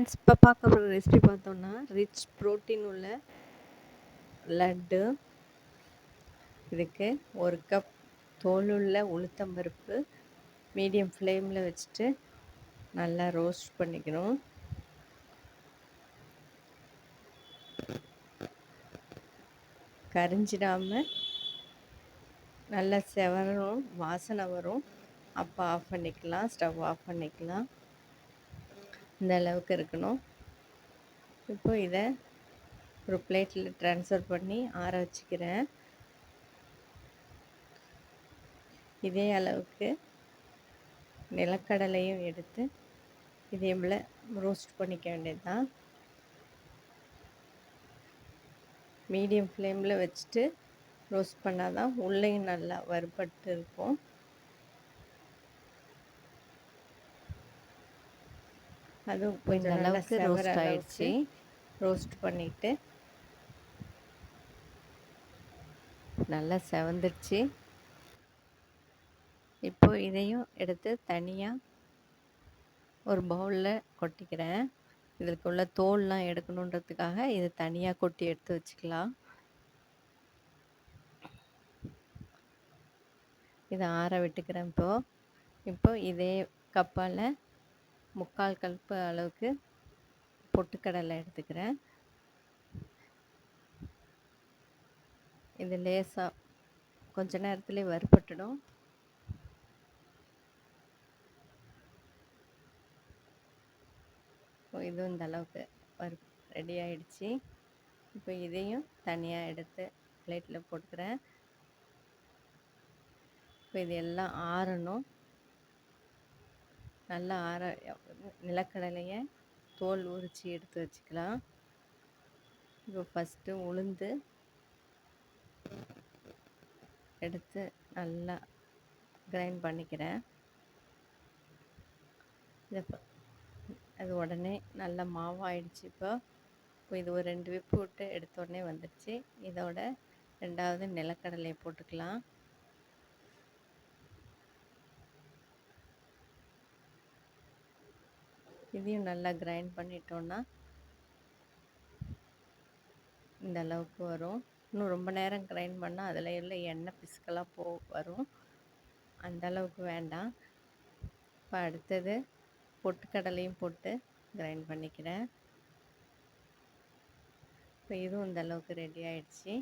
Friends, இப்போ பார்க்க போகிற ரெசிபி பார்த்தோம்னா ரிச் ப்ரோட்டீன் உள்ள லட்டு. இதுக்கு 1 கப் தோலுள்ள உளுத்தம்பருப்பு மீடியம் ஃப்ளேமில் வச்சுட்டு நல்லா ரோஸ்ட் பண்ணிக்கணும். கரிஞ்சிடாமல் நல்லா செவரும், வாசனை வரும். அப்போ ஆஃப் பண்ணிக்கலாம், ஸ்டவ் ஆஃப் பண்ணிக்கலாம். இந்த அளவுக்கு இருக்கணும். இப்போ இதை ஒரு பிளேட்டில் ட்ரான்ஸ்ஃபர் பண்ணி ஆற வச்சுக்கிறேன். இதே அளவுக்கு நிலக்கடலையும் எடுத்து இதே போல் ரோஸ்ட் பண்ணிக்க வேண்டியது தான். மீடியம் ஃப்ளேமில் வச்சுட்டு ரோஸ்ட் பண்ணால் தான் உள்ளேயும் நல்லா வறுபட்டு இருக்கும். அதுவும் கொஞ்சம் அளவுக்கு ரோஸ்ட் ஆயிடுச்சு. ரோஸ்ட் பண்ணிவிட்டு நல்லா செவந்துடுச்சு. இப்போ இதையும் எடுத்து தனியாக ஒரு பவுலில் கொட்டிக்கிறேன். இதற்கு உள்ள தோல்லாம் எடுக்கணுன்றதுக்காக இதை தனியாக கொட்டி எடுத்து வச்சுக்கலாம். இதை ஆற விட்டுக்கிறேன். இப்போ இதே கப்பால் 3/4 கப்பு அளவுக்கு பொட்டுக்கடலை எடுத்துக்கிறேன். இது லேசாக கொஞ்ச நேரத்துலேயே வறுபட்டுடும். இதுவும் இந்த அளவுக்கு ரெடி ஆகிடுச்சு. இப்போ இதையும் தனியாக எடுத்து பிளேட்டில் போட்டுக்கிறேன். இப்போ இது எல்லாம் ஆறணும். நல்லா நிலக்கடலையை தோல் உரித்து எடுத்து வச்சுக்கலாம். இப்போ ஃபஸ்ட்டு உளுந்து எடுத்து நல்லா கிரைண்ட் பண்ணிக்கிறேன். அது உடனே நல்லா மாவாயிடுச்சு. இப்போ இது ஒரு 2 விப்பு விட்டு எடுத்த உடனே வந்துடுச்சு. இதோட 2வது நிலக்கடலையை போட்டுக்கலாம். இதையும் நல்லா கிரைண்ட் பண்ணிட்டோன்னா இந்த அளவுக்கு வரும். இன்னும் ரொம்ப நேரம் கிரைண்ட் பண்ணால் அதில் உள்ள எண்ணெய் பிசுக்கெல்லாம் வரும். அந்த அளவுக்கு வேண்டாம். இப்போ அடுத்தது பொட்டுக்கடலையும் போட்டு கிரைண்ட் பண்ணிக்கிறேன். இப்போ இதுவும் இந்த அளவுக்கு ரெடி ஆயிடுச்சு.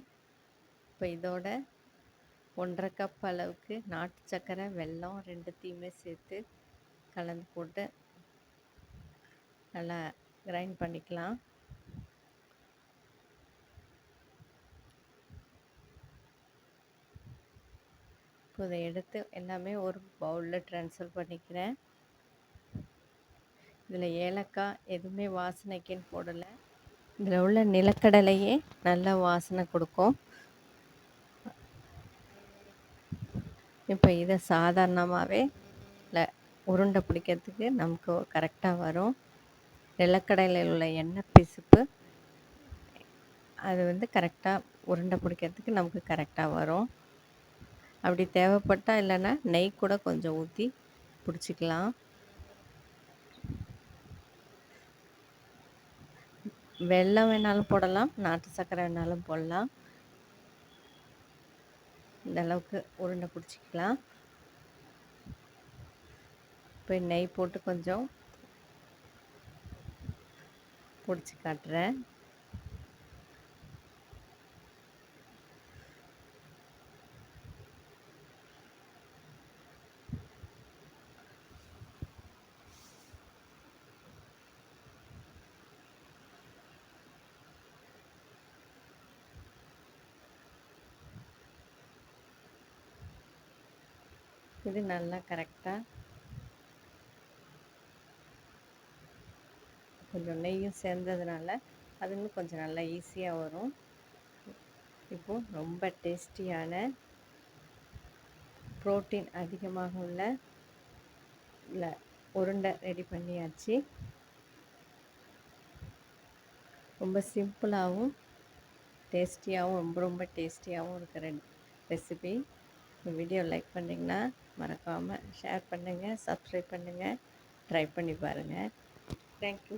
இப்போ இதோட 1/2 கப் அளவுக்கு நாட்டு சர்க்கரை, வெல்லம் 2த்தையுமே சேர்த்து கலந்து போட்டு நல்லா கிரைண்ட் பண்ணிக்கலாம். இப்போ இதை எடுத்து எல்லாமே ஒரு பவுலில் ட்ரான்ஸ்ஃபர் பண்ணிக்கிறேன். இதில் ஏலக்காய் எதுவுமே வாசனைக்குன்னு போடலை. இதில் உள்ள நிலக்கடலையே நல்லா வாசனை கொடுக்கும். இப்போ இதை சாதாரணமாகவே உருண்டை பிடிக்கிறதுக்கு நமக்கு கரெக்டாக வரும். நிலக்கடலையில் உள்ள எண்ணெய் பிசுப்பு அது கரெக்டாக உருண்டை பிடிக்கிறதுக்கு நமக்கு கரெக்டாக வரும். அப்படி தேவைப்பட்டால் இல்லைன்னா நெய் கூட கொஞ்சம் ஊற்றி பிடிச்சிக்கலாம். வெல்லம் வேணாலும் போடலாம், நாட்டு சர்க்கரை வேணாலும் போடலாம். இந்த அளவுக்கு உருண்டை பிடிச்சிக்கலாம். இப்போ நெய் போட்டு கொஞ்சம் பிடிச்சி காட்டுறேன். இது நல்லா கரெக்டாக கொஞ்சம் நெய்யும் சேர்ந்ததுனால அது இன்னும் கொஞ்சம் நல்லா ஈஸியாக வரும். இப்போது ரொம்ப டேஸ்டியான புரோட்டீன் அதிகமாக உள்ள உருண்டை ரெடி பண்ணியாச்சு. ரொம்ப சிம்பிளாகவும் டேஸ்டியாகவும் ரொம்ப டேஸ்டியாகவும் இருக்கிற ரெசிபி. இந்த வீடியோ லைக் பண்ணிங்கன்னா மறக்காமல் ஷேர் பண்ணுங்கள், சப்ஸ்கிரைப் பண்ணுங்கள், ட்ரை பண்ணி பாருங்கள். தேங்க்யூ.